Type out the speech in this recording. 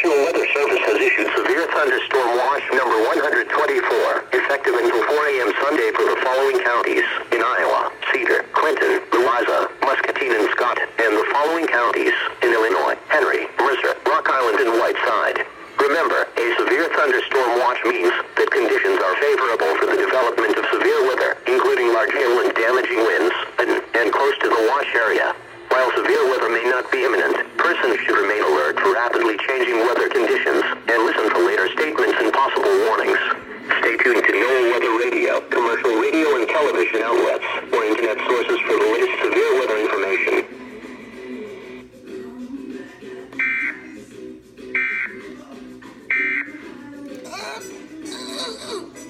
National Weather Service has issued severe thunderstorm watch number 124, effective until 4 a.m. Sunday for the following counties in Iowa: Cedar, Clinton, Louisa, Muscatine, and Scott, and the following counties in Illinois: Henry, Mercer, Rock Island, and Whiteside. Remember, a severe thunderstorm watch means that conditions are favorable for the development of severe weather, including large hail and damaging winds, and close to the watch area. While severe weather may not be imminent, persons should remain alert for rapidly changing weather conditions and listen for later statements and possible warnings. Stay tuned to NOAA Weather Radio, commercial radio and television outlets, or internet sources for the latest severe weather information. Oh,